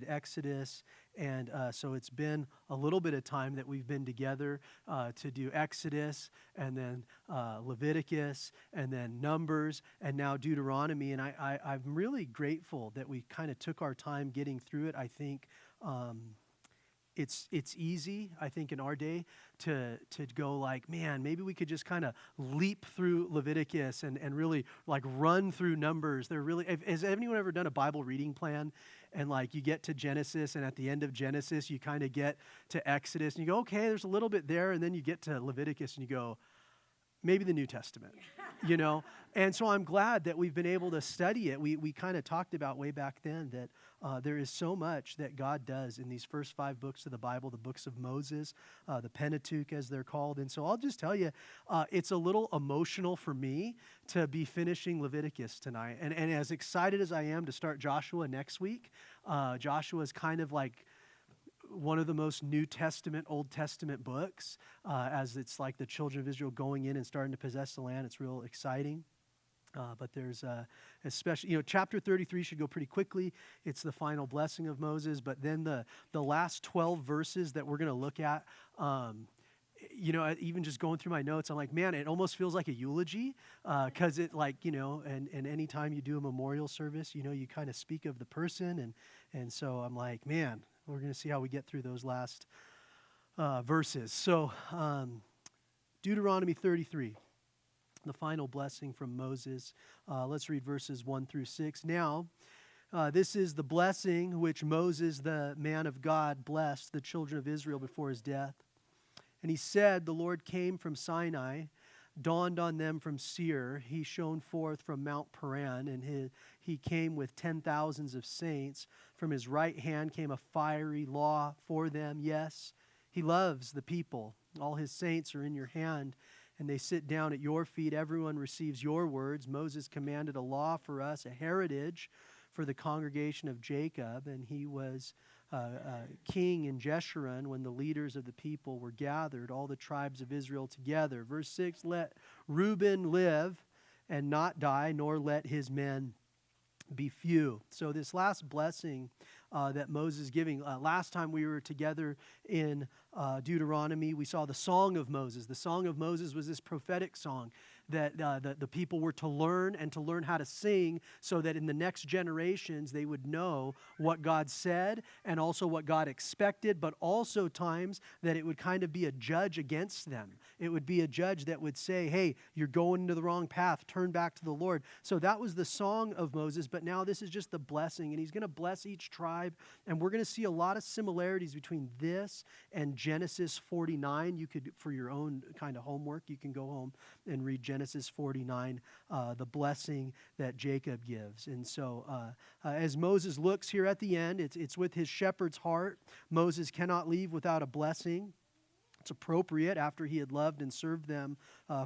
Exodus, and so it's been a little bit of time that we've been together to do Exodus, and then Leviticus, and then Numbers, and now Deuteronomy, and I'm really grateful that we kind of took our time getting through it. I think it's easy, I think, in our day to go like, man, maybe we could just kind of leap through Leviticus and really like run through Numbers. They're really, has anyone ever done a Bible reading plan? And like you get to Genesis, and at the end of Genesis, you kind of get to Exodus, and you go, okay, there's a little bit there, and then you get to Leviticus, and you go, maybe the New Testament, you know? And so I'm glad that we've been able to study it. We kind of talked about way back then that there is so much that God does in these first 5 books of the Bible, the books of Moses, the Pentateuch as they're called. And so I'll just tell you, it's a little emotional for me to be finishing Leviticus tonight. And as excited as I am to start Joshua next week, Joshua is kind of like one of the most New Testament, Old Testament books, as it's like the children of Israel going in and starting to possess the land. It's real exciting. But there's especially, chapter 33 should go pretty quickly. It's the final blessing of Moses. But then the last 12 verses that we're going to look at, even just going through my notes, I'm like, man, it almost feels like a eulogy, because it and anytime you do a memorial service, you kind of speak of the person. And so I'm like, man, we're going to see how we get through those last verses. So Deuteronomy 33. The final blessing from Moses. Let's read verses 1 through 6. Now, this is the blessing which Moses, the man of God, blessed the children of Israel before his death. And he said, the Lord came from Sinai, dawned on them from Seir. He shone forth from Mount Paran, and he came with 10,000s of saints. From his right hand came a fiery law for them. Yes, he loves the people. All his saints are in your hand, and they sit down at your feet. Everyone receives your words. Moses commanded a law for us, a heritage for the congregation of Jacob, and he was king in Jeshurun when the leaders of the people were gathered, all the tribes of Israel together. Verse 6, let Reuben live and not die, nor let his men be few. So this last blessing that Moses is giving, last time we were together in Deuteronomy, we saw the Song of Moses. The Song of Moses was this prophetic song that the people were to learn and to learn how to sing so that in the next generations they would know what God said and also what God expected, but also times that it would kind of be a judge against them. It would be a judge that would say, hey, you're going into the wrong path, turn back to the Lord. So that was the Song of Moses, but now this is just the blessing, and he's going to bless each tribe, and we're going to see a lot of similarities between this and Genesis 49. You could, for your own kind of homework, you can go home and read Genesis 49, the blessing that Jacob gives. And so as Moses looks here at the end, it's with his shepherd's heart. Moses cannot leave without a blessing. It's appropriate after he had loved and served them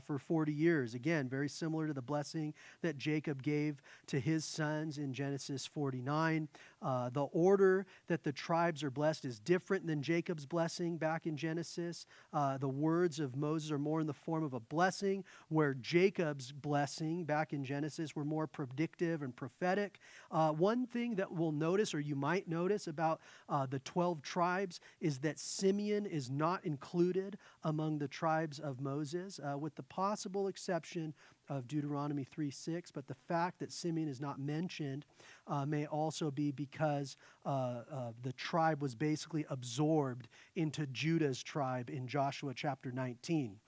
for 40 years. Again, very similar to the blessing that Jacob gave to his sons in Genesis 49. The order that the tribes are blessed is different than Jacob's blessing back in Genesis. The words of Moses are more in the form of a blessing, where Jacob's blessing back in Genesis were more predictive and prophetic. One thing that we'll notice, or you might notice about the 12 tribes, is that Simeon is not included among the tribes of Moses, with the possible exception of Deuteronomy 3:6. But the fact that Simeon is not mentioned may also be because the tribe was basically absorbed into Judah's tribe in Joshua chapter 19.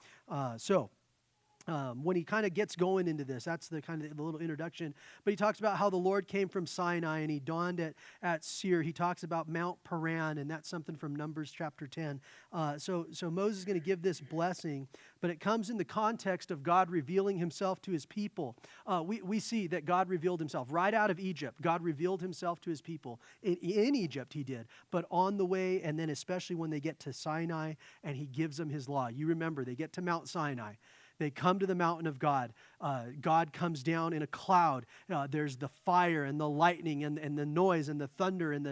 When he kind of gets going into this, that's the kind of the little introduction. But he talks about how the Lord came from Sinai and he dawned at Seir. He talks about Mount Paran, and that's something from Numbers chapter 10. So Moses is going to give this blessing, but it comes in the context of God revealing himself to his people. We see that God revealed himself right out of Egypt. God revealed himself to his people. In Egypt he did, but on the way, and then especially when they get to Sinai and he gives them his law. You remember, they get to Mount Sinai. They come to the mountain of God. God comes down in a cloud. There's the fire and the lightning and the noise and the thunder and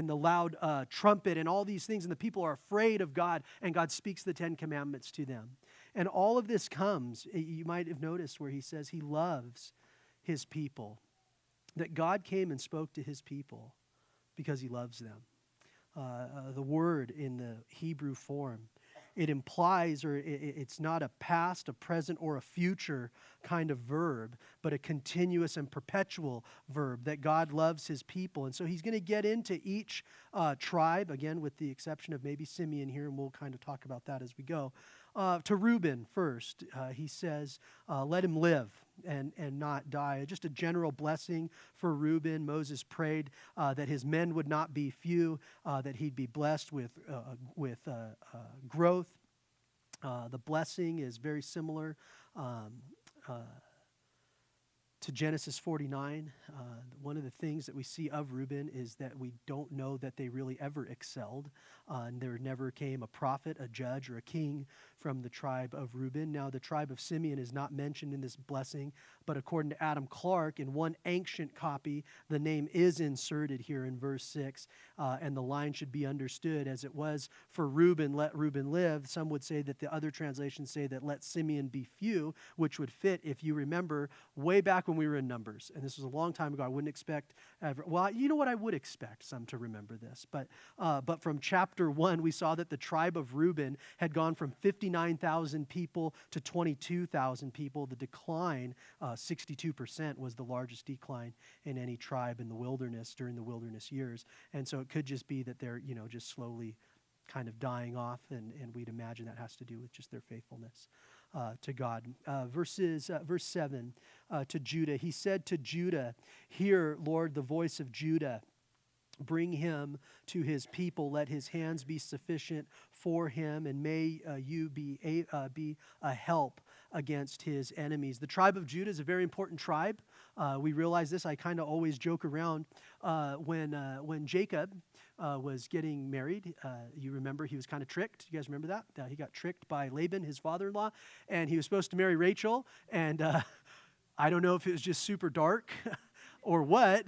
the loud trumpet and all these things. And the people are afraid of God. And God speaks the 10 Commandments to them. And all of this comes, you might have noticed where he says he loves his people. That God came and spoke to his people. because he loves them. The word in the Hebrew form, it implies, or it's not a past, a present, or a future kind of verb, but a continuous and perpetual verb, that God loves his people. And so he's going to get into each tribe, again, with the exception of maybe Simeon here, and we'll kind of talk about that as we go. To Reuben first, he says, let him live and not die. Just a general blessing for Reuben. Moses prayed that his men would not be few, that he'd be blessed with growth. The blessing is very similar to Genesis 49. One of the things that we see of Reuben is that we don't know that they really ever excelled. And there never came a prophet, a judge, or a king from the tribe of Reuben. Now, the tribe of Simeon is not mentioned in this blessing, but according to Adam Clark, in one ancient copy, the name is inserted here in verse 6, and the line should be understood as it was for Reuben, let Reuben live. Some would say that the other translations say that let Simeon be few, which would fit if you remember way back when we were in Numbers, and this was a long time ago. I wouldn't expect well, you know what, I would expect some to remember this, but from chapter 1, we saw that the tribe of Reuben had gone from 59,000 people to 22,000 people. The decline, 62%, was the largest decline in any tribe in the wilderness during the wilderness years, and so it could just be that they're, just slowly kind of dying off, and we'd imagine that has to do with just their faithfulness to God. Verse 7, to Judah. He said to Judah, hear, Lord, the voice of Judah. Bring him to his people. Let his hands be sufficient for him, and may you be a help against his enemies. The tribe of Judah is a very important tribe. We realize this. I kind of always joke around when Jacob was getting married. You remember he was kind of tricked. You guys remember that? He got tricked by Laban, his father-in-law, and he was supposed to marry Rachel. And I don't know if it was just super dark or what,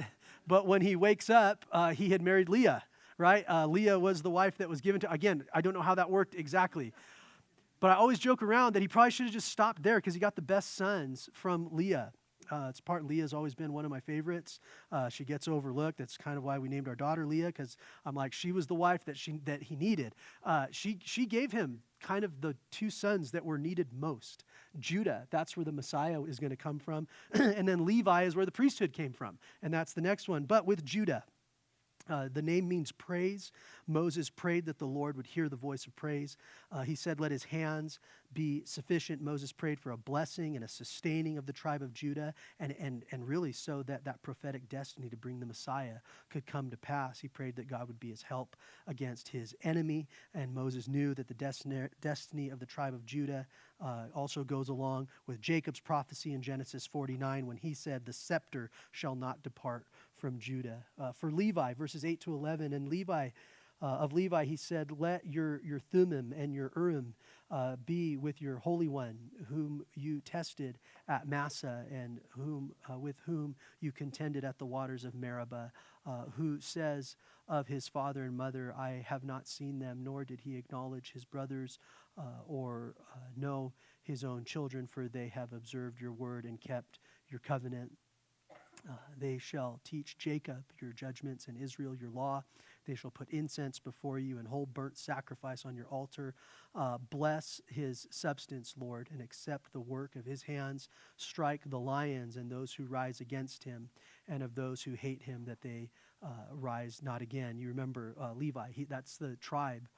but when he wakes up, he had married Leah, right? Leah was the wife that was given to, again, I don't know how that worked exactly. But I always joke around that he probably should have just stopped there because he got the best sons from Leah. Leah's always been one of my favorites. She gets overlooked. That's kind of why we named our daughter Leah, because I'm like, she was the wife that he needed. She gave him kind of the two sons that were needed most. Judah, that's where the Messiah is going to come from. And then Levi is where the priesthood came from. And that's the next one. But with Judah, the name means praise. Moses prayed that the Lord would hear the voice of praise. He said, let his hands be sufficient. Moses prayed for a blessing and a sustaining of the tribe of Judah, and really so that prophetic destiny to bring the Messiah could come to pass. He prayed that God would be his help against his enemy, and Moses knew that the destiny of the tribe of Judah also goes along with Jacob's prophecy in Genesis 49 when he said, the scepter shall not depart from Judah. For Levi, verses 8 to 11, and of Levi he said, let your Thummim and your Urim be with your Holy One, whom you tested at Massa, and with whom you contended at the waters of Meribah, who says of his father and mother, I have not seen them, nor did he acknowledge his brothers or know his own children, for they have observed your word and kept your covenant. They shall teach Jacob your judgments and Israel your law. They shall put incense before you and whole burnt sacrifice on your altar. Bless his substance, Lord, and accept the work of his hands. Strike the lions and those who rise against him, and of those who hate him, that they rise not again. You remember Levi, that's the tribe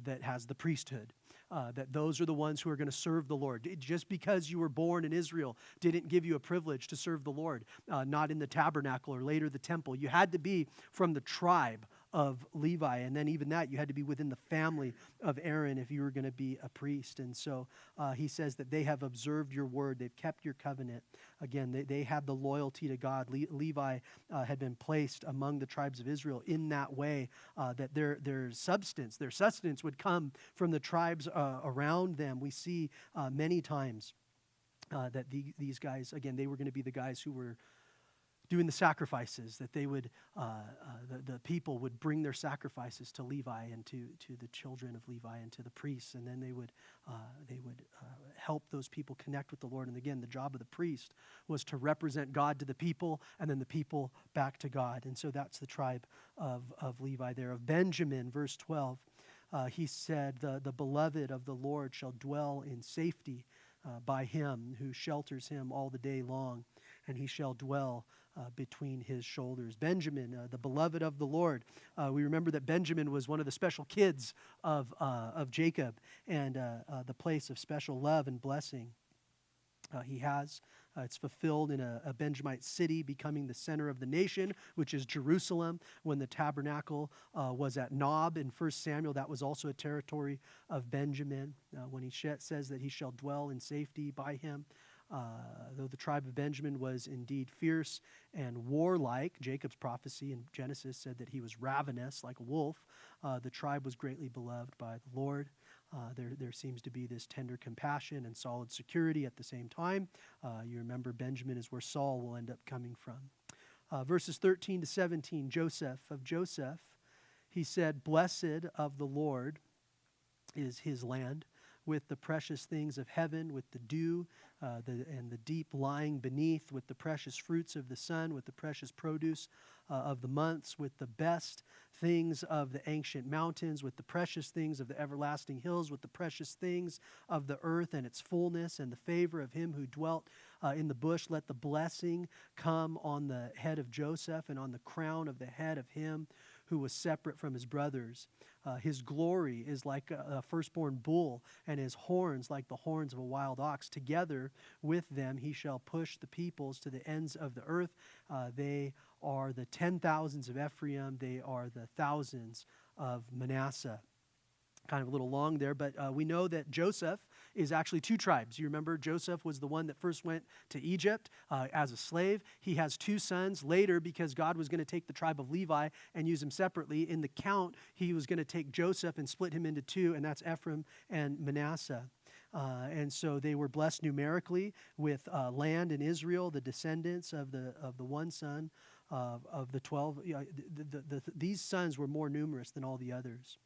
that has the priesthood. That those are the ones who are going to serve the Lord. Just because you were born in Israel didn't give you a privilege to serve the Lord, not in the tabernacle or later the temple. You had to be from the tribe of Levi, and then even that, you had to be within the family of Aaron if you were going to be a priest. And so he says that they have observed your word, they've kept your covenant. Again, they had the loyalty to God. Levi had been placed among the tribes of Israel in that way, that their sustenance would come from the tribes around them. We see many times that these guys, again, they were going to be the guys who were doing the sacrifices, that they would, the people would bring their sacrifices to Levi and to the children of Levi and to the priests, and then they would help those people connect with the Lord. And again, the job of the priest was to represent God to the people, and then the people back to God. And so that's the tribe of Levi there. Of Benjamin, verse 12, he said, the beloved of the Lord shall dwell in safety by him who shelters him all the day long, and he shall dwell between his shoulders. Benjamin, the beloved of the Lord. We remember that Benjamin was one of the special kids of Jacob, and the place of special love and blessing he has. It's fulfilled in a Benjamite city becoming the center of the nation, which is Jerusalem. When the tabernacle was at Nob in 1 Samuel, that was also a territory of Benjamin. When he says that he shall dwell in safety by him, though the tribe of Benjamin was indeed fierce and warlike, Jacob's prophecy in Genesis said that he was ravenous like a wolf, the tribe was greatly beloved by the Lord. There seems to be this tender compassion and solid security at the same time. You remember Benjamin is where Saul will end up coming from. Verses 13 to 17, Joseph. Of Joseph, he said, blessed of the Lord is his land, with the precious things of heaven, with the dew and the deep lying beneath, with the precious fruits of the sun, with the precious produce of the months, with the best things of the ancient mountains, with the precious things of the everlasting hills, with the precious things of the earth and its fullness, and the favor of him who dwelt in the bush. Let the blessing come on the head of Joseph and on the crown of the head of him who was separate from his brothers. His glory is like a firstborn bull, and his horns like the horns of a wild ox. Together with them he shall push the peoples to the ends of the earth. They are the 10,000s of Ephraim. They are the thousands of Manasseh. Kind of a little long there, but we know that Joseph is actually two tribes. You remember Joseph was the one that first went to Egypt as a slave. He has two sons. Later, because God was going to take the tribe of Levi and use him separately, in the count, he was going to take Joseph and split him into two, and that's Ephraim and Manasseh. And so they were blessed numerically with land in Israel, the descendants of the one son of the 12. These sons were more numerous than all the others.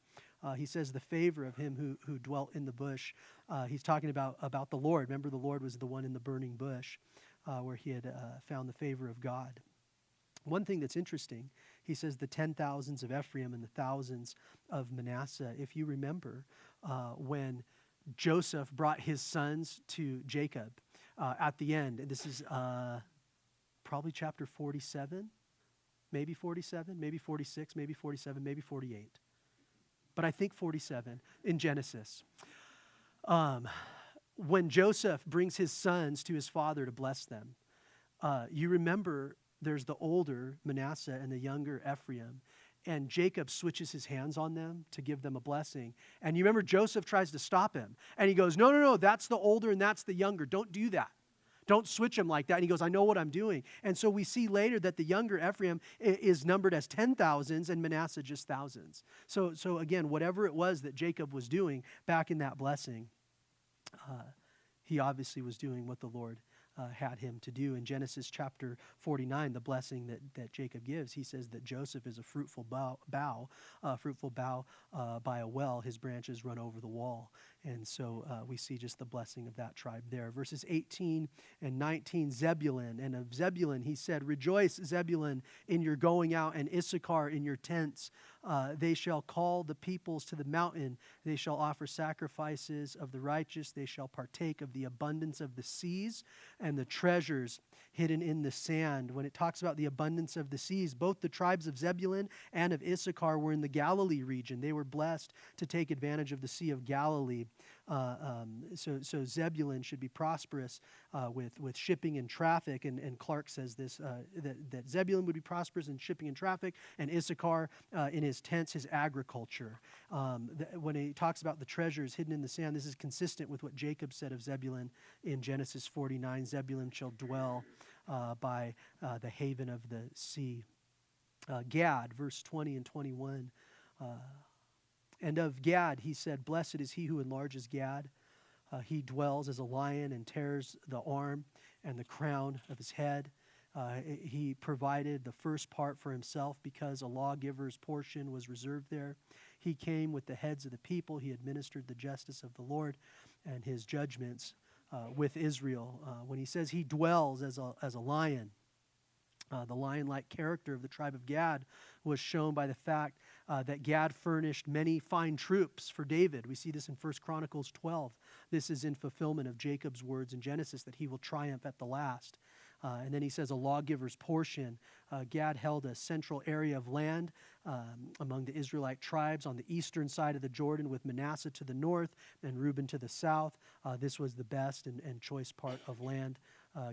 He says the favor of him who dwelt in the bush. He's talking about the Lord. Remember, the Lord was the one in the burning bush where he had found the favor of God. One thing that's interesting, he says the 10,000s of Ephraim and the thousands of Manasseh. If you remember, when Joseph brought his sons to Jacob at the end, and this is probably chapter 47, maybe 47, maybe 46, maybe 47, maybe 48. But I think 47 in Genesis. When Joseph brings his sons to his father to bless them, you remember there's the older Manasseh and the younger Ephraim, and Jacob switches his hands on them to give them a blessing. And you remember Joseph tries to stop him, and he goes, no, that's the older and that's the younger. Don't do that. Don't switch them like that. And he goes, I know what I'm doing. And so we see later that the younger Ephraim is numbered as 10,000s and Manasseh just thousands. So again, whatever it was that Jacob was doing back in that blessing, he obviously was doing what the Lord had him to do. In Genesis chapter 49, the blessing that Jacob gives, he says that Joseph is a fruitful bough by a well. His branches run over the wall. And so we see just the blessing of that tribe there. Verses 18 and 19, Zebulun. And of Zebulun, he said, rejoice, Zebulun, in your going out, and Issachar in your tents. They shall call the peoples to the mountain. They shall offer sacrifices of the righteous. They shall partake of the abundance of the seas and the treasures hidden in the sand. When it talks about the abundance of the seas, both the tribes of Zebulun and of Issachar were in the Galilee region. They were blessed to take advantage of the Sea of Galilee. So Zebulun should be prosperous with shipping and traffic, and Clark says this, that Zebulun would be prosperous in shipping and traffic, and Issachar in his tents, his agriculture. When he talks about the treasures hidden in the sand, this is consistent with what Jacob said of Zebulun in Genesis 49. Zebulun shall dwell by the haven of the sea. Gad, verse 20 and 21. And of Gad, he said, blessed is he who enlarges Gad. He dwells as a lion and tears the arm and the crown of his head. He provided the first part for himself because a lawgiver's portion was reserved there. He came with the heads of the people. He administered the justice of the Lord and his judgments with Israel. When he says he dwells as a lion, the lion-like character of the tribe of Gad was shown by the fact that Gad furnished many fine troops for David. We see this in 1 Chronicles 12. This is in fulfillment of Jacob's words in Genesis that he will triumph at the last. And then he says a lawgiver's portion. Gad held a central area of land among the Israelite tribes on the eastern side of the Jordan, with Manasseh to the north and Reuben to the south. This was the best and choice part of land.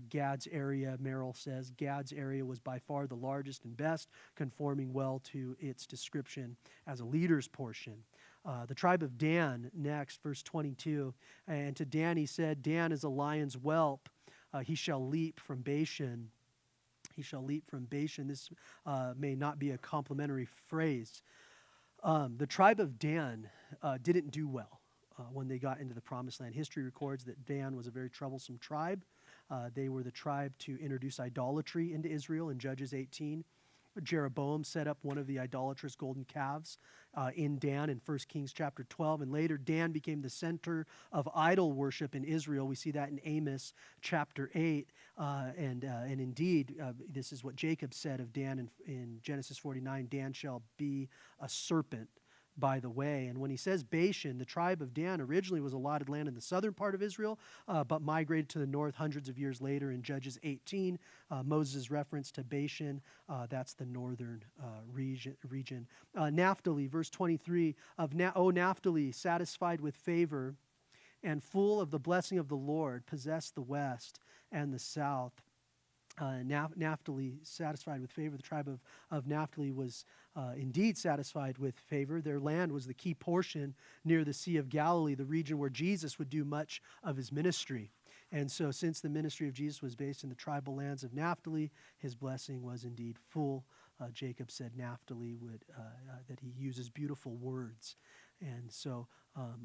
Gad's area, Merrill says, Gad's area was by far the largest and best, conforming well to its description as a leader's portion. The tribe of Dan, next, verse 22. And to Dan he said, Dan is a lion's whelp. He shall leap from Bashan. He shall leap from Bashan. This may not be a complimentary phrase. The tribe of Dan didn't do well when they got into the promised land. History records that Dan was a very troublesome tribe. They were the tribe to introduce idolatry into Israel in Judges 18. Jeroboam set up one of the idolatrous golden calves in Dan in 1 Kings chapter 12. And later, Dan became the center of idol worship in Israel. We see that in Amos chapter 8. And indeed, this is what Jacob said of Dan in Genesis 49, Dan shall be a serpent by the way. And when he says Bashan, the tribe of Dan originally was allotted land in the southern part of Israel, but migrated to the north hundreds of years later in Judges 18. Moses' reference to Bashan, that's the northern region. Naphtali, verse 23, O Naphtali, satisfied with favor and full of the blessing of the Lord, possess the west and the south. Naphtali, satisfied with favor. The tribe of Naphtali was indeed satisfied with favor. Their land was the key portion near the Sea of Galilee, the region where Jesus would do much of his ministry. And so since the ministry of Jesus was based in the tribal lands of Naphtali, his blessing was indeed full. Jacob said Naphtali that he uses beautiful words. And so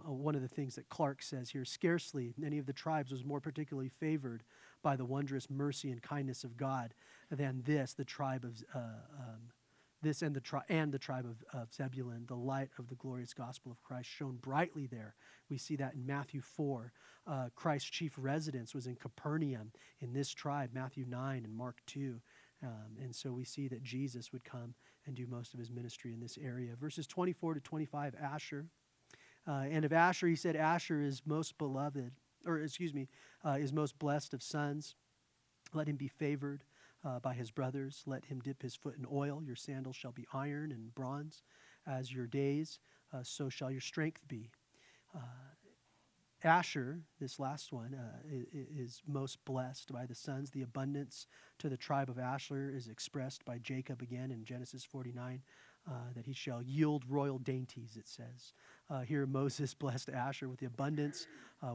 one of the things that Clark says here, scarcely any of the tribes was more particularly favored by the wondrous mercy and kindness of God than the tribe of the tribe of Zebulun. The light of the glorious gospel of Christ shone brightly there. We see that in Matthew 4. Christ's chief residence was in Capernaum in this tribe, Matthew 9 and Mark 2. And so we see that Jesus would come and do most of his ministry in this area. Verses 24 to 25, Asher. And of Asher, he said, Asher is most beloved, is most blessed of sons. Let him be favored by his brothers. Let him dip his foot in oil. Your sandals shall be iron and bronze. As your days, so shall your strength be. Asher, this last one, is most blessed by the sons. The abundance to the tribe of Asher is expressed by Jacob again in Genesis 49, that he shall yield royal dainties, it says. Here Moses blessed Asher with the abundance,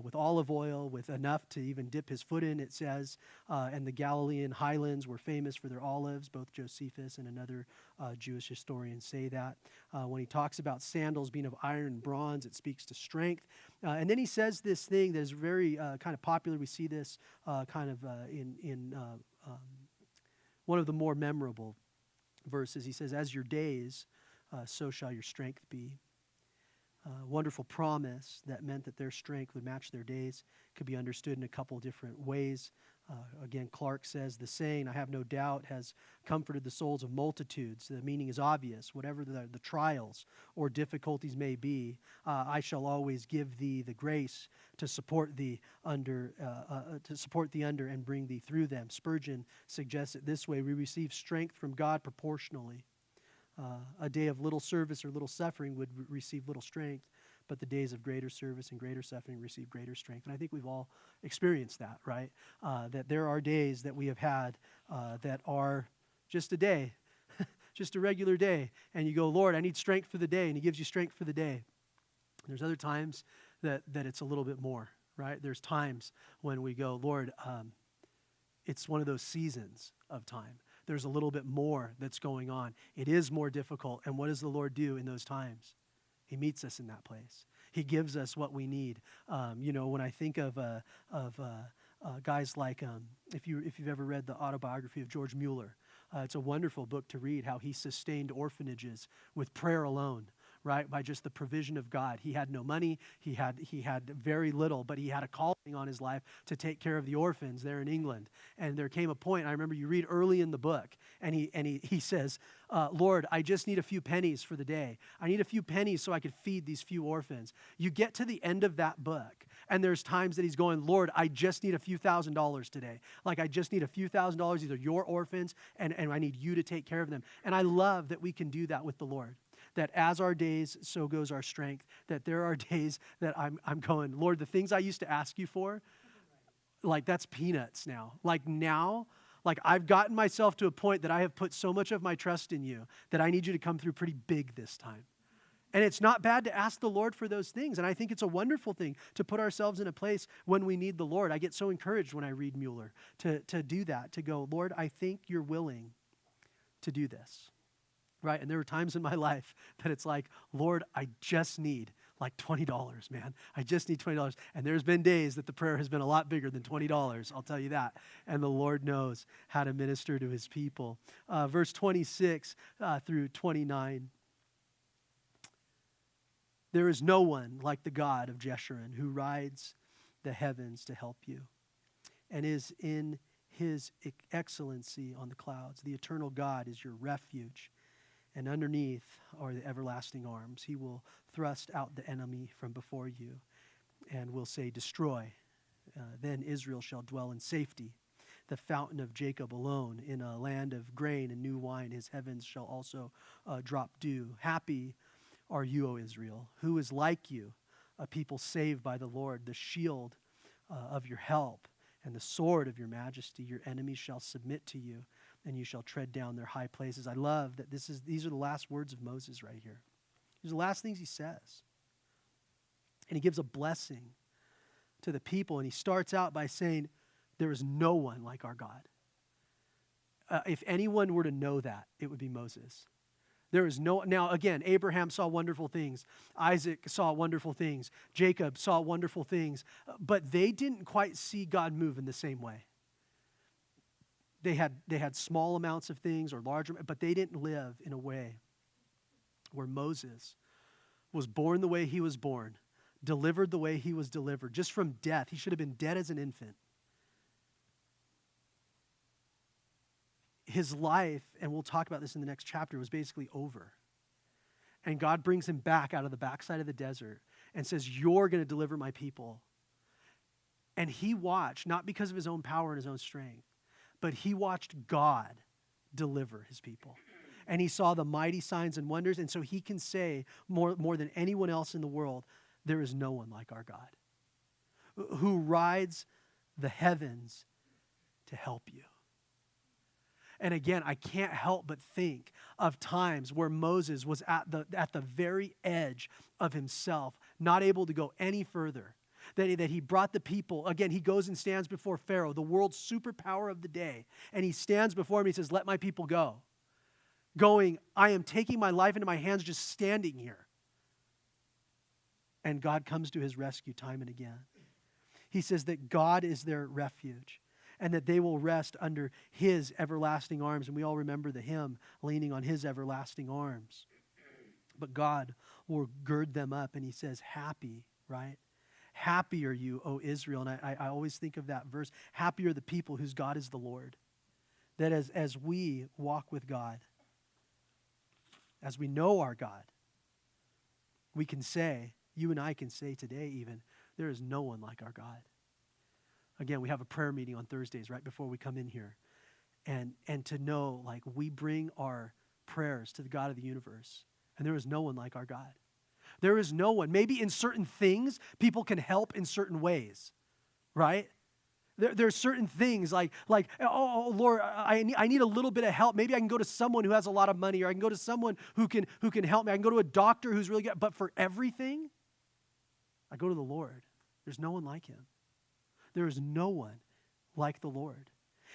with olive oil, with enough to even dip his foot in, it says. And the Galilean highlands were famous for their olives. Both Josephus and another Jewish historian say that. When he talks about sandals being of iron and bronze, it speaks to strength. And then he says this thing that is very kind of popular. We see this in one of the more memorable verses. He says, as your days, so shall your strength be. Wonderful promise that meant that their strength would match their days. Could be understood in a couple different ways. Again, Clark says, the saying, I have no doubt, has comforted the souls of multitudes. The meaning is obvious. Whatever the trials or difficulties may be, I shall always give thee the grace to support thee under, and bring thee through them. Spurgeon suggests it this way: we receive strength from God proportionally. A day of little service or little suffering would receive little strength, but the days of greater service and greater suffering receive greater strength. And I think we've all experienced that, right? That there are days that we have had that are just a day, just a regular day. And you go, Lord, I need strength for the day. And he gives you strength for the day. There's other times that it's a little bit more, right? There's times when we go, Lord, it's one of those seasons of time. There's a little bit more that's going on. It is more difficult. And what does the Lord do in those times? He meets us in that place. He gives us what we need. When I think of Guys like, if you've ever read the autobiography of George Mueller, it's a wonderful book to read, how he sustained orphanages with prayer alone, right? By just the provision of God. He had no money. He had very little, but he had a calling on his life to take care of the orphans there in England. And there came a point, I remember you read early in the book, and he says, Lord, I just need a few pennies for the day. I need a few pennies so I could feed these few orphans. You get to the end of that book, and there's times that he's going, Lord, I just need a few $1,000s today. Like, I just need a few $1,000s. These are your orphans, and I need you to take care of them. And I love that we can do that with the Lord. That as our days, so goes our strength. That there are days that I'm going, Lord, the things I used to ask you for, like, that's peanuts now. Like, now, like, I've gotten myself to a point that I have put so much of my trust in you that I need you to come through pretty big this time. And it's not bad to ask the Lord for those things. And I think it's a wonderful thing to put ourselves in a place when we need the Lord. I get so encouraged when I read Mueller to do that, to go, Lord, I think you're willing to do this. Right? And there were times in my life that it's like, Lord, I just need like $20, man. I just need $20. And there's been days that the prayer has been a lot bigger than $20, I'll tell you that. And the Lord knows how to minister to his people. Verse 26 through 29. There is no one like the God of Jeshurun who rides the heavens to help you and is in his excellency on the clouds. The eternal God is your refuge, and underneath are the everlasting arms. He will thrust out the enemy from before you and will say, destroy. Then Israel shall dwell in safety. The fountain of Jacob alone, in a land of grain and new wine, his heavens shall also drop dew. Happy are you, O Israel, who is like you, a people saved by the Lord, the shield of your help and the sword of your majesty. Your enemies shall submit to you, and you shall tread down their high places. I love that these are the last words of Moses right here. These are the last things he says. And he gives a blessing to the people, and he starts out by saying, there is no one like our God. If anyone were to know that, it would be Moses. There is no, now again, Abraham saw wonderful things. Isaac saw wonderful things. Jacob saw wonderful things. But they didn't quite see God move in the same way. They had small amounts of things or larger, but they didn't live in a way where Moses was born the way he was born, delivered the way he was delivered, just from death. He should have been dead as an infant. His life, and we'll talk about this in the next chapter, was basically over. And God brings him back out of the backside of the desert and says, you're going to deliver my people. And he watched, not because of his own power and his own strength, but he watched God deliver his people. And he saw the mighty signs and wonders. And so he can say more than anyone else in the world, there is no one like our God, who rides the heavens to help you. And again, I can't help but think of times where Moses was at the very edge of himself, not able to go any further. That he brought the people, again, he goes and stands before Pharaoh, the world's superpower of the day. And he stands before him, he says, let my people go. Going, I am taking my life into my hands just standing here. And God comes to his rescue time and again. He says that God is their refuge, and that they will rest under his everlasting arms. And we all remember the hymn, leaning on his everlasting arms. But God will gird them up, and he says, happy, right? Happy are you, O Israel. And I always think of that verse. Happy are the people whose God is the Lord. That as we walk with God, as we know our God, we can say, you and I can say today even, there is no one like our God. Again, we have a prayer meeting on Thursdays right before we come in here. And to know, like, we bring our prayers to the God of the universe. And there is no one like our God. There is no one. Maybe in certain things, people can help in certain ways, right? There's certain things like oh Lord, I need a little bit of help. Maybe I can go to someone who has a lot of money, or I can go to someone who can help me. I can go to a doctor who's really good. But for everything, I go to the Lord. There's no one like him. There is no one like the Lord.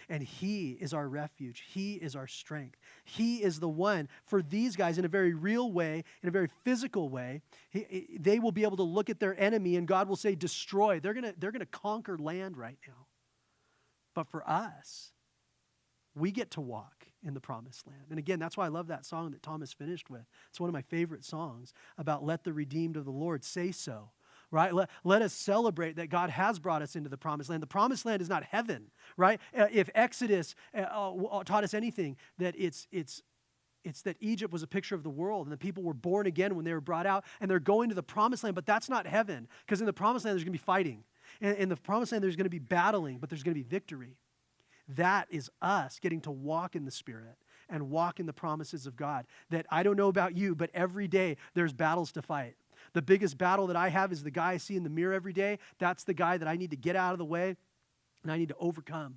And he is our refuge. He is our strength. He is the one for these guys in a very real way, in a very physical way. They will be able to look at their enemy and God will say, destroy. They're gonna conquer land right now. But for us, we get to walk in the promised land. And again, that's why I love that song that Thomas finished with. It's one of my favorite songs about let the redeemed of the Lord say so, right? Let us celebrate that God has brought us into the promised land. The promised land is not heaven, right? If Exodus taught us anything, that it's that Egypt was a picture of the world and the people were born again when they were brought out and they're going to the promised land, but that's not heaven, because in the promised land there's going to be fighting. In the promised land there's going to be battling, but there's going to be victory. That is us getting to walk in the Spirit and walk in the promises of God. That I don't know about you, but every day there's battles to fight. The biggest battle that I have is the guy I see in the mirror every day. That's the guy that I need to get out of the way and I need to overcome,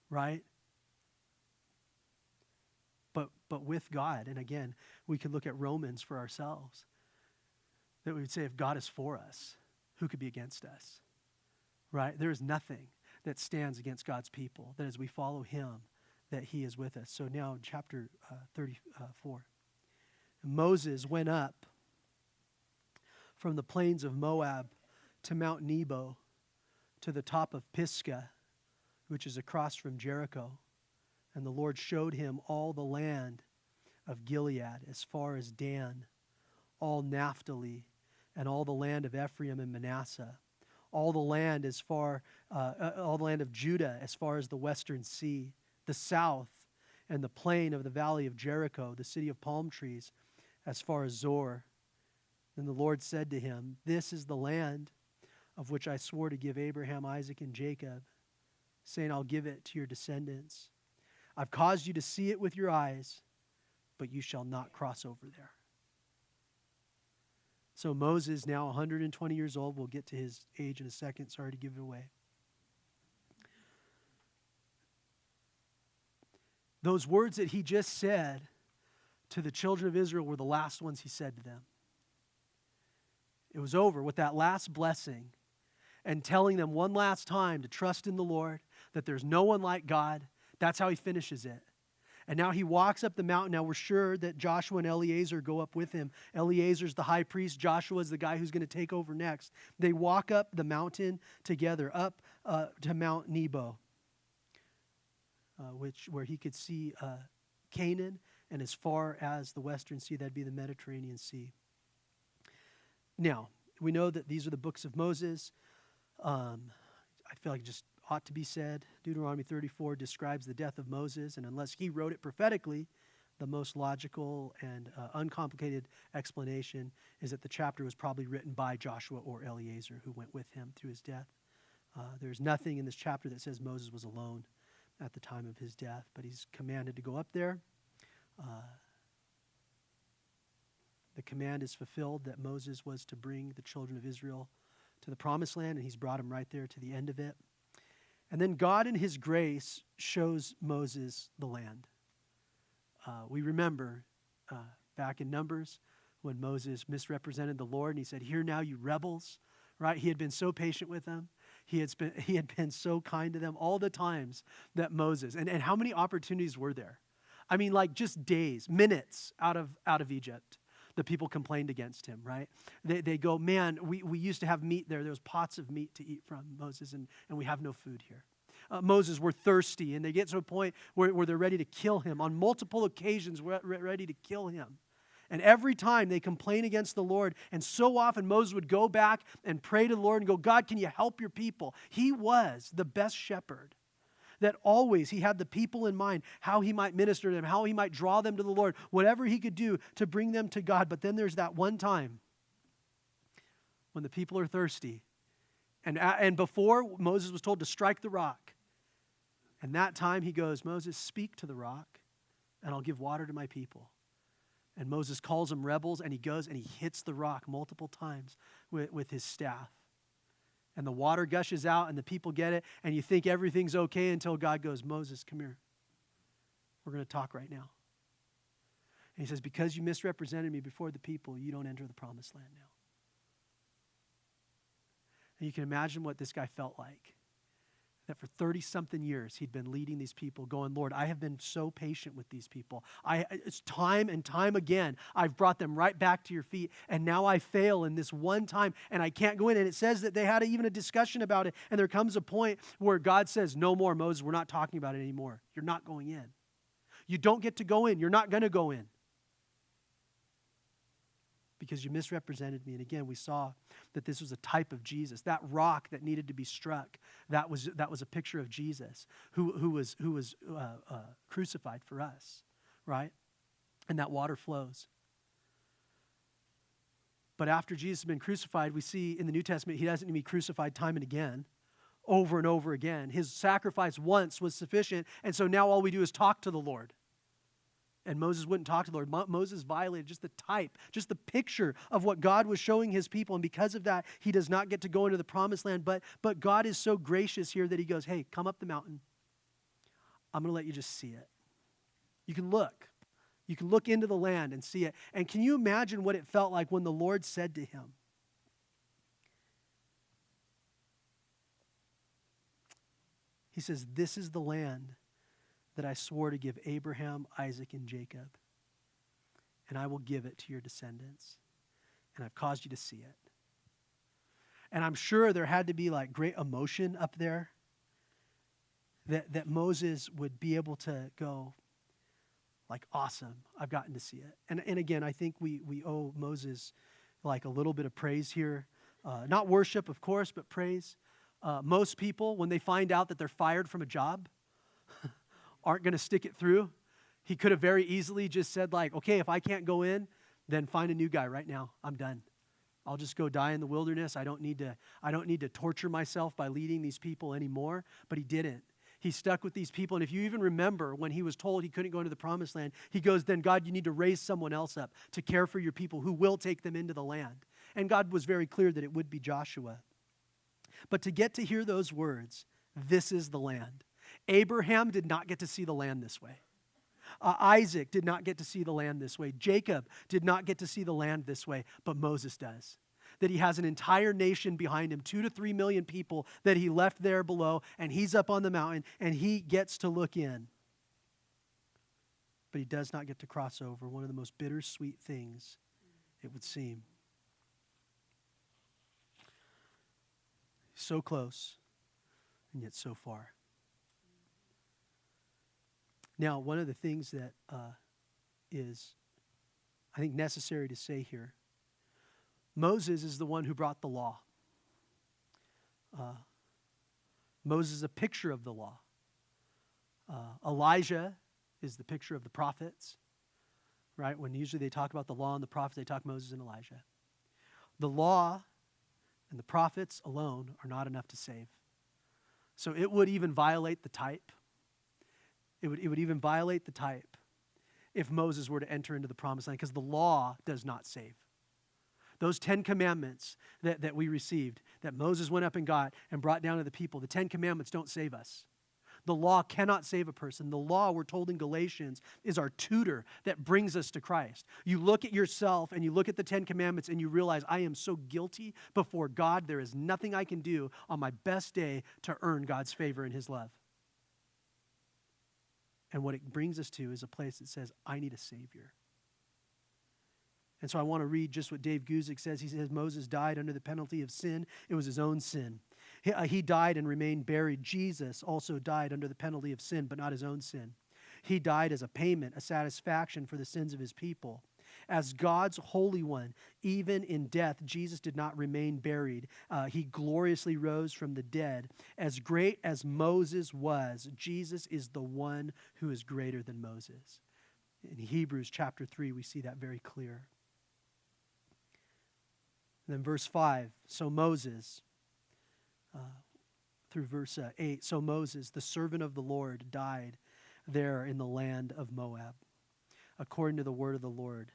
right? But with God, and again, we can look at Romans for ourselves, that we would say if God is for us, who could be against us, right? There is nothing that stands against God's people, that as we follow him, that he is with us. So now in chapter 34, Moses went up from the plains of Moab to Mount Nebo, to the top of Pisgah, which is across from Jericho. And the Lord showed him all the land of Gilead as far as Dan, all Naphtali, and all the land of Ephraim and Manasseh, all the land of Judah as far as the western sea, the south, and the plain of the valley of Jericho, the city of palm trees, as far as Zor. Then the Lord said to him, "This is the land of which I swore to give Abraham, Isaac, and Jacob, saying, I'll give it to your descendants. I've caused you to see it with your eyes, but you shall not cross over there." So Moses, now 120 years old, we'll get to his age in a second, sorry to give it away. Those words that he just said to the children of Israel were the last ones he said to them. It was over with that last blessing and telling them one last time to trust in the Lord, that there's no one like God. That's how he finishes it. And now he walks up the mountain. Now we're sure that Joshua and Eleazar go up with him. Eleazar's the high priest. Joshua's the guy who's going to take over next. They walk up the mountain together, up to Mount Nebo, where he could see Canaan, and as far as the western sea, that'd be the Mediterranean Sea. Now, we know that these are the books of Moses. I feel like it just ought to be said. Deuteronomy 34 describes the death of Moses, and unless he wrote it prophetically, the most logical and uncomplicated explanation is that the chapter was probably written by Joshua or Eleazar, who went with him through his death. There's nothing in this chapter that says Moses was alone at the time of his death, but he's commanded to go up there. The command is fulfilled that Moses was to bring the children of Israel to the promised land, and he's brought them right there to the end of it. And then God in his grace shows Moses the land. We remember back in Numbers when Moses misrepresented the Lord and he said, "Hear now, you rebels," right? He had been so patient with them. He had been so kind to them all the times that Moses, and how many opportunities were there? I mean, like just days, minutes out of Egypt. The people complained against him, right? They go, "Man, we used to have meat there. There was pots of meat to eat from, Moses, and we have no food here." Moses were thirsty, and they get to a point where they're ready to kill him. On multiple occasions, we're ready to kill him. And every time they complain against the Lord, and so often Moses would go back and pray to the Lord and go, "God, can you help your people?" He was the best shepherd. That always he had the people in mind, how he might minister to them, how he might draw them to the Lord, whatever he could do to bring them to God. But then there's that one time when the people are thirsty. And before, Moses was told to strike the rock. And that time he goes, "Moses, speak to the rock, and I'll give water to my people." And Moses calls them rebels, and he goes and he hits the rock multiple times with his staff. And the water gushes out, and the people get it, and you think everything's okay until God goes, "Moses, come here. We're going to talk right now." And he says, "Because you misrepresented me before the people, you don't enter the promised land now." And you can imagine what this guy felt like. that for 30-something years he'd been leading these people, going, Lord, I have been so patient with these people. It's time and time again, I've brought them right back to your feet, and now I fail in this one time, and I can't go in. And it says that they had even a discussion about it, and there comes a point where God says, no more, Moses, we're not talking about it anymore. You're not going in. You don't get to go in. You're not going to go in. Because you misrepresented me. And again, we saw that this was a type of Jesus. That rock that needed to be struck, that was a picture of Jesus who was crucified for us, right? And that water flows. But after Jesus has been crucified, we see in the New Testament, he doesn't need to be crucified time and again, over and over again. His sacrifice once was sufficient, and so now all we do is talk to the Lord. And Moses wouldn't talk to the Lord. Moses violated just the type, just the picture of what God was showing his people. And because of that, he does not get to go into the promised land. But God is so gracious here that he goes, hey, come up the mountain. I'm going to let you just see it. You can look. You can look into the land and see it. And can you imagine what it felt like when the Lord said to him, he says, this is the land that I swore to give Abraham, Isaac, and Jacob. And I will give it to your descendants. And I've caused you to see it. And I'm sure there had to be like great emotion up there that Moses would be able to go like, awesome, I've gotten to see it. And again, I think we owe Moses like a little bit of praise here. Not worship, of course, but praise. Most people, when they find out that they're fired from a job, aren't going to stick it through. He could have very easily just said like, okay, if I can't go in, then find a new guy right now. I'm done. I'll just go die in the wilderness. I don't need to torture myself by leading these people anymore. But he didn't. He stuck with these people. And if you even remember when he was told he couldn't go into the promised land, he goes, then God, you need to raise someone else up to care for your people who will take them into the land. And God was very clear that it would be Joshua. But to get to hear those words, this is the land. Abraham did not get to see the land this way. Isaac did not get to see the land this way. Jacob did not get to see the land this way, but Moses does. That he has an entire nation behind him, 2 to 3 million people that he left there below, and he's up on the mountain, and he gets to look in. But he does not get to cross over, one of the most bittersweet things, it would seem. So close, and yet so far. Now, one of the things that is, I think, necessary to say here, Moses is the one who brought the law. Moses is a picture of the law. Elijah is the picture of the prophets, right? When usually they talk about the law and the prophets, they talk Moses and Elijah. The law and the prophets alone are not enough to save. So it would even violate the type. It would even violate the type if Moses were to enter into the promised land, because the law does not save. Those 10 commandments that we received, that Moses went up and got and brought down to the people, the 10 commandments don't save us. The law cannot save a person. The law, we're told in Galatians, is our tutor that brings us to Christ. You look at yourself and you look at the 10 commandments and you realize, I am so guilty before God. There is nothing I can do on my best day to earn God's favor and his love. And what it brings us to is a place that says, I need a Savior. And so I want to read just what Dave Guzik says. He says, Moses died under the penalty of sin. It was his own sin. He died and remained buried. Jesus also died under the penalty of sin, but not his own sin. He died as a payment, a satisfaction for the sins of his people. As God's Holy One, even in death, Jesus did not remain buried. He gloriously rose from the dead. As great as Moses was, Jesus is the one who is greater than Moses. In Hebrews chapter 3, we see that very clear. And then verse 5, so Moses, through verse 8, so Moses, the servant of the Lord, died there in the land of Moab, according to the word of the Lord.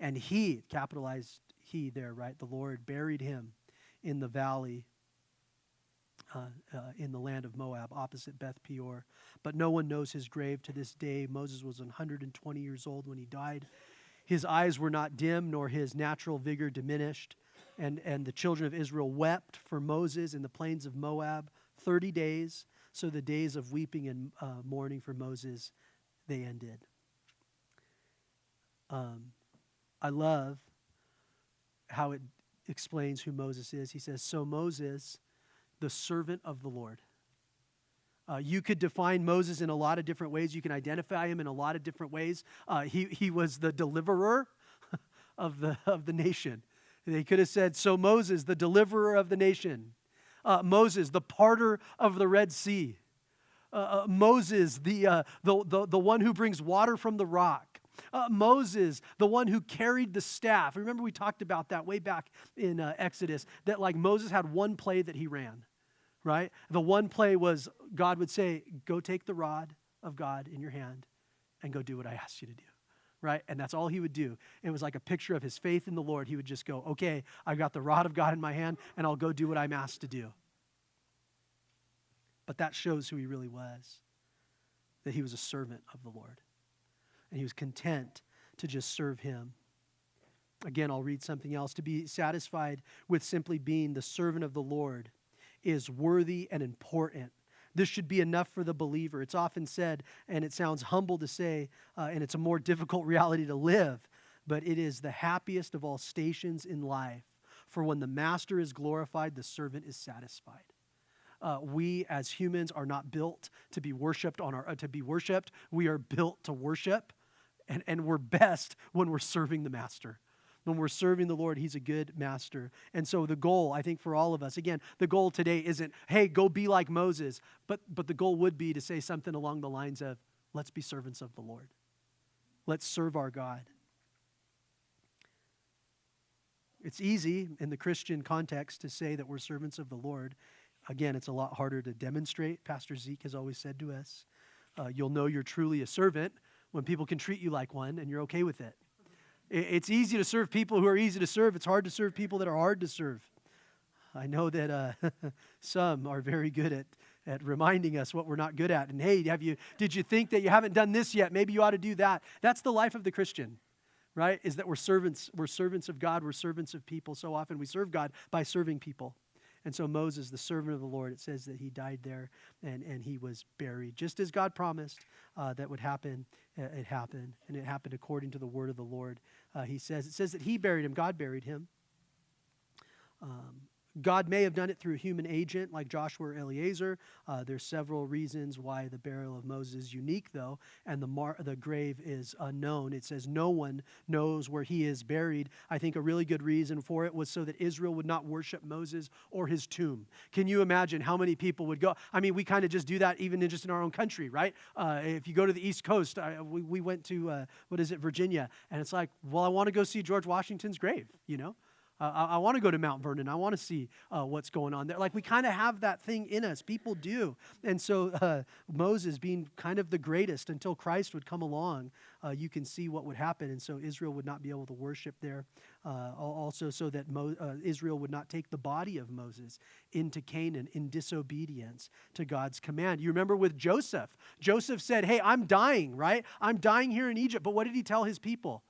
And he, capitalized he there, right? The Lord buried him in the valley, in the land of Moab, opposite Beth Peor. But no one knows his grave to this day. Moses was 120 years old when he died. His eyes were not dim, nor his natural vigor diminished. And the children of Israel wept for Moses in the plains of Moab 30 days. So the days of weeping and mourning for Moses, they ended. I love how it explains who Moses is. He says, so Moses, the servant of the Lord. You could define Moses in a lot of different ways. You can identify him in a lot of different ways. He was the deliverer of the nation. They could have said, so Moses, the deliverer of the nation. Moses, the parter of the Red Sea. Moses, the one who brings water from the rock. Moses, the one who carried the staff. Remember we talked about that way back in Exodus, that like Moses had one play that he ran, right? The one play was God would say, go take the rod of God in your hand and go do what I asked you to do, right? And that's all he would do. It was like a picture of his faith in the Lord. He would just go, okay, I've got the rod of God in my hand and I'll go do what I'm asked to do. But that shows who he really was, that he was a servant of the Lord. And he was content to just serve him. Again, I'll read something else. To be satisfied with simply being the servant of the Lord is worthy and important. This should be enough for the believer. It's often said, and it sounds humble to say, and it's a more difficult reality to live, but it is the happiest of all stations in life. For when the master is glorified, the servant is satisfied. We as humans are not built to be worshipped We are built to worship, and we're best when we're serving the master. When we're serving the Lord, he's a good master. And so the goal, I think for all of us, again, the goal today isn't, hey, go be like Moses, but the goal would be to say something along the lines of, let's be servants of the Lord. Let's serve our God. It's easy in the Christian context to say that we're servants of the Lord. Again, it's a lot harder to demonstrate. Pastor Zeke has always said to us, you'll know you're truly a servant when people can treat you like one and you're okay with it. It's easy to serve people who are easy to serve. It's hard to serve people that are hard to serve. I know that some are very good at reminding us what we're not good at. And hey, did you think that you haven't done this yet? Maybe you ought to do that. That's the life of the Christian, right? Is that we're servants of God. We're servants of people. So often we serve God by serving people. And so Moses, the servant of the Lord, it says that he died there and he was buried. Just as God promised that would happen, it happened. And it happened according to the word of the Lord. It says that he buried him. God buried him. God may have done it through a human agent like Joshua or Eleazar. There's several reasons why the burial of Moses is unique, though, and the grave is unknown. It says no one knows where he is buried. I think a really good reason for it was so that Israel would not worship Moses or his tomb. Can you imagine how many people would go? I mean, we kind of just do that even in our own country, right? If you go to the East Coast, we went to, Virginia, and it's like, well, I want to go see George Washington's grave, you know? I want to go to Mount Vernon. I want to see what's going on there. Like we kind of have that thing in us. People do. And so Moses being kind of the greatest until Christ would come along, you can see what would happen. And so Israel would not be able to worship there. Also so that Israel would not take the body of Moses into Canaan in disobedience to God's command. You remember with Joseph. Joseph said, hey, I'm dying, right? I'm dying here in Egypt. But what did he tell his people?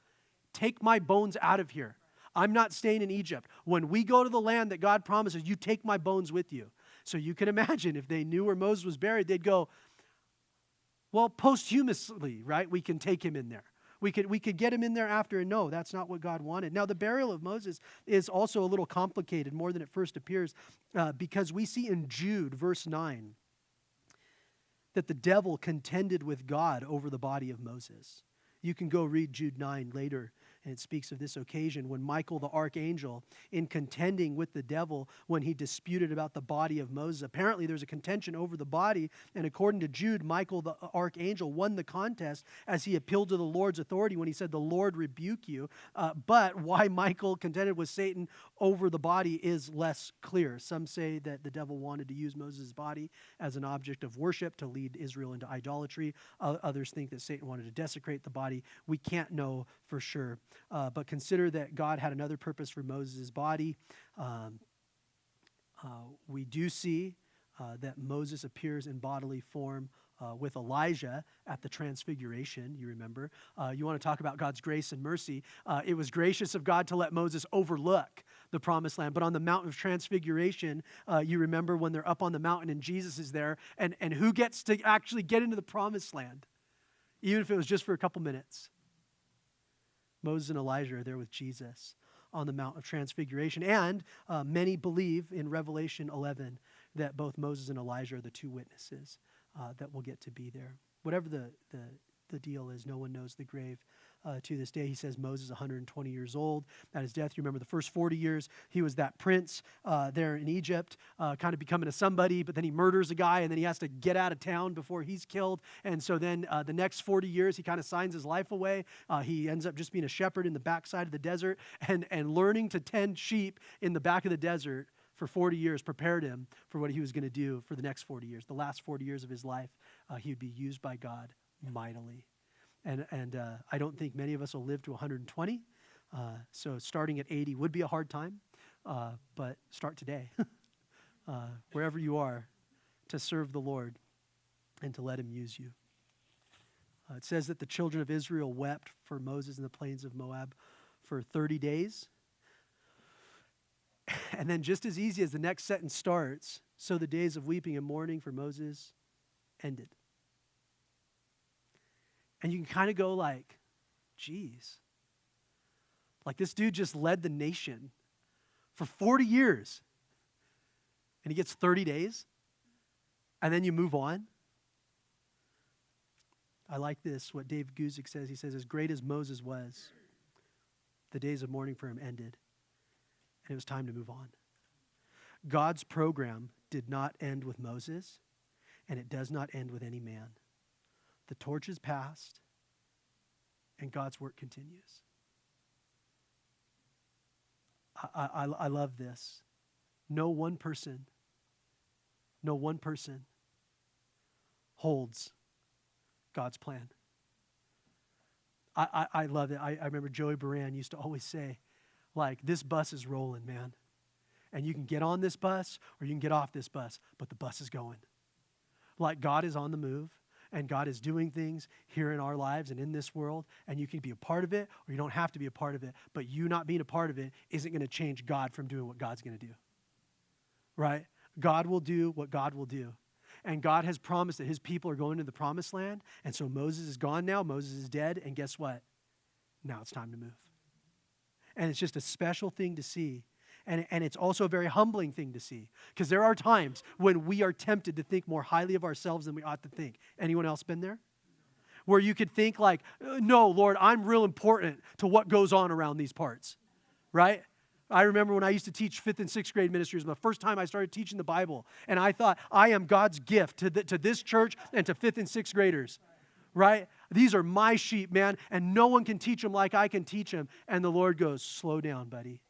Take my bones out of here. I'm not staying in Egypt. When we go to the land that God promises, you take my bones with you. So you can imagine if they knew where Moses was buried, they'd go, well, posthumously, right? We can take him in there. We could get him in there after, and no, that's not what God wanted. Now, the burial of Moses is also a little complicated, more than it first appears, because we see in Jude, verse 9, that the devil contended with God over the body of Moses. You can go read Jude 9 later. And it speaks of this occasion when Michael the archangel, in contending with the devil when he disputed about the body of Moses. Apparently there's a contention over the body, and according to Jude, Michael the archangel won the contest as he appealed to the Lord's authority when he said, the Lord rebuke you. But why Michael contended with Satan over the body is less clear. Some say that the devil wanted to use Moses' body as an object of worship to lead Israel into idolatry. Others think that Satan wanted to desecrate the body. We can't know for sure. But consider that God had another purpose for Moses' body. We do see that Moses appears in bodily form with Elijah at the transfiguration, you remember. You want to talk about God's grace and mercy. It was gracious of God to let Moses overlook the promised land. But on the mountain of transfiguration, you remember when they're up on the mountain and Jesus is there, and who gets to actually get into the promised land, even if it was just for a couple minutes? Moses and Elijah are there with Jesus on the Mount of Transfiguration. And many believe in Revelation 11 that both Moses and Elijah are the two witnesses that will get to be there. Whatever the deal is, no one knows the grave to this day. He says Moses 120 years old at his death. You remember the first 40 years, he was that prince there in Egypt, kind of becoming a somebody, but then he murders a guy, and then he has to get out of town before he's killed. And so then the next 40 years, he kind of signs his life away. He ends up just being a shepherd in the backside of the desert, and learning to tend sheep in the back of the desert for 40 years prepared him for what he was going to do for the next 40 years. The last 40 years of his life, he would be used by God mightily. And I don't think many of us will live to 120. So starting at 80 would be a hard time, but start today, wherever you are, to serve the Lord and to let him use you. It says that the children of Israel wept for Moses in the plains of Moab for 30 days. And then just as easy as the next sentence starts, so the days of weeping and mourning for Moses ended. And you can kind of go like, geez. Like this dude just led the nation for 40 years. And he gets 30 days. And then you move on. I like this, what Dave Guzik says. He says, as great as Moses was, the days of mourning for him ended. And it was time to move on. God's program did not end with Moses, and it does not end with any man. The torch is passed, and God's work continues. I love this. No one person holds God's plan. I love it. I remember Joey Baran used to always say, like, this bus is rolling, man. And you can get on this bus or you can get off this bus, but the bus is going. Like God is on the move and God is doing things here in our lives and in this world, and you can be a part of it or you don't have to be a part of it, but you not being a part of it isn't going to change God from doing what God's going to do. Right? God will do what God will do. And God has promised that his people are going to the promised land, and so Moses is gone now, Moses is dead, and guess what? Now it's time to move. And it's just a special thing to see. And it's also a very humbling thing to see. Because there are times when we are tempted to think more highly of ourselves than we ought to think. Anyone else been there? Where you could think like, no, Lord, I'm real important to what goes on around these parts. Right? I remember when I used to teach 5th and 6th grade ministries, the first time I started teaching the Bible. And I thought, I am God's gift to this church and to 5th and 6th graders. Right? These are my sheep, man, and no one can teach them like I can teach them. And the Lord goes, slow down, buddy.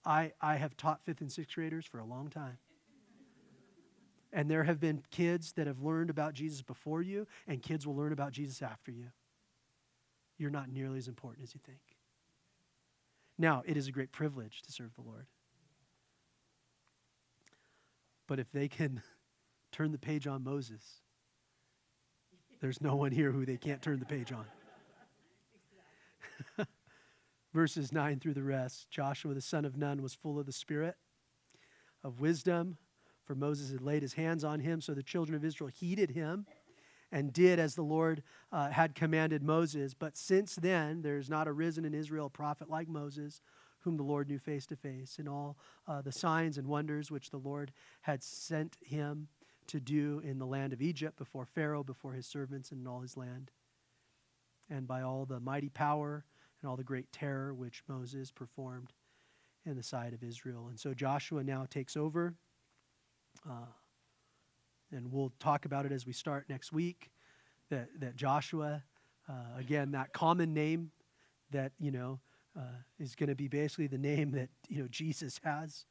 I have taught 5th and 6th graders for a long time. And there have been kids that have learned about Jesus before you, and kids will learn about Jesus after you. You're not nearly as important as you think. Now, it is a great privilege to serve the Lord. But if they can turn the page on Moses, there's no one here who they can't turn the page on. Verses 9 through the rest. Joshua the son of Nun was full of the spirit of wisdom, for Moses had laid his hands on him. So the children of Israel heeded him and did as the Lord had commanded Moses. But since then, there has not arisen in Israel a prophet like Moses, whom the Lord knew face to face, in all the signs and wonders which the Lord had sent him to do in the land of Egypt, before Pharaoh, before his servants, and in all his land, and by all the mighty power and all the great terror which Moses performed in the sight of Israel. And so Joshua now takes over, and we'll talk about it as we start next week, that Joshua, again, that common name that, is going to be basically the name that, Jesus has.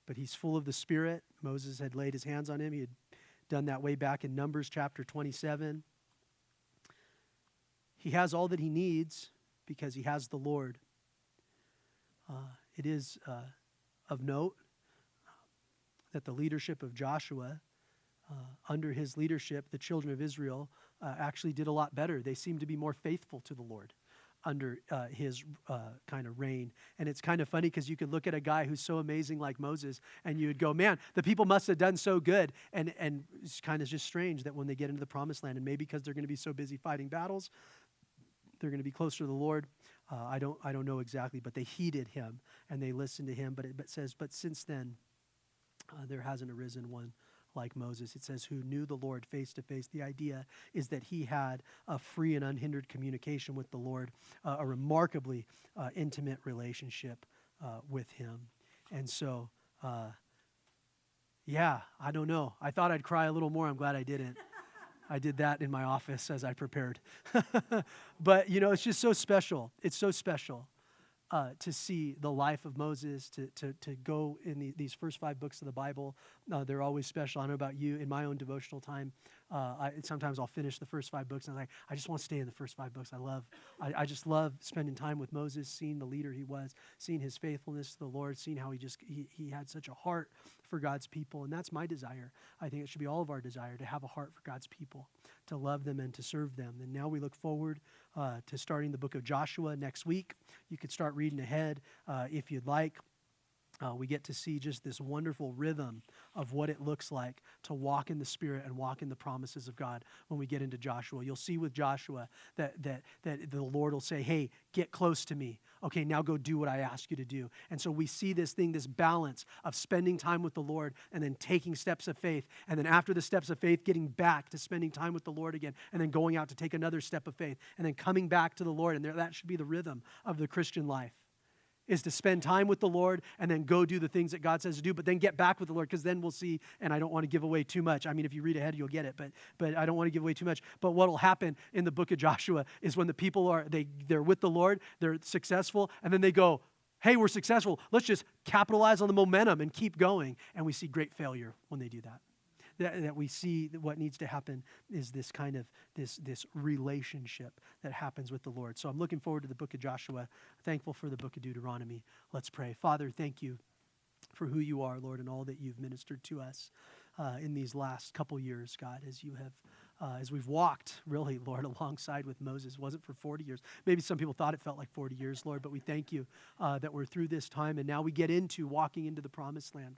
But he's full of the Spirit. Moses had laid his hands on him. He had done that way back in Numbers chapter 27. He has all that he needs because he has the Lord. It is of note that the leadership of Joshua, under his leadership, the children of Israel actually did a lot better. They seemed to be more faithful to the Lord. under his kind of reign. And it's kind of funny because you could look at a guy who's so amazing like Moses, and you would go, man, the people must have done so good. And it's kind of just strange that when they get into the promised land, and maybe because they're going to be so busy fighting battles, they're going to be closer to the Lord. I don't know exactly, but they heeded him and they listened to him. But it says, but since then, there hasn't arisen one like Moses. It says, who knew the Lord face to face. The idea is that he had a free and unhindered communication with the Lord, a remarkably intimate relationship with him. And so, yeah, I don't know. I thought I'd cry a little more. I'm glad I didn't. I did that in my office as I prepared. But, it's just so special. It's so special to see the life of Moses, to go in these first 5 books of the Bible. They're always special. I don't know about you. In my own devotional time, sometimes I'll finish the first 5 books, and I'm like, I just want to stay in the first 5 books. I just love spending time with Moses, seeing the leader he was, seeing his faithfulness to the Lord, seeing how he had such a heart for God's people. And that's my desire. I think it should be all of our desire to have a heart for God's people, to love them and to serve them. And now we look forward to starting the book of Joshua next week. You could start reading ahead if you'd like. We get to see just this wonderful rhythm of what it looks like to walk in the Spirit and walk in the promises of God when we get into Joshua. You'll see with Joshua that the Lord will say, hey, get close to me. Okay, now go do what I ask you to do. And so we see this balance of spending time with the Lord and then taking steps of faith. And then after the steps of faith, getting back to spending time with the Lord again, and then going out to take another step of faith, and then coming back to the Lord. And that should be the rhythm of the Christian life, is to spend time with the Lord and then go do the things that God says to do, but then get back with the Lord, because then we'll see, and I don't want to give away too much. I mean, if you read ahead, you'll get it, but I don't want to give away too much. But what will happen in the book of Joshua is when the people they're with the Lord, they're successful, and then they go, hey, we're successful. Let's just capitalize on the momentum and keep going. And we see great failure when they do that. That we see that what needs to happen is this kind of this relationship that happens with the Lord. So I'm looking forward to the book of Joshua, thankful for the book of Deuteronomy. Let's pray. Father, thank you for who you are, Lord, and all that you've ministered to us in these last couple years, God, as we've walked, really, Lord, alongside with Moses. It wasn't for 40 years. Maybe some people thought it felt like 40 years, Lord, but we thank you that we're through this time, and now we get into walking into the promised land.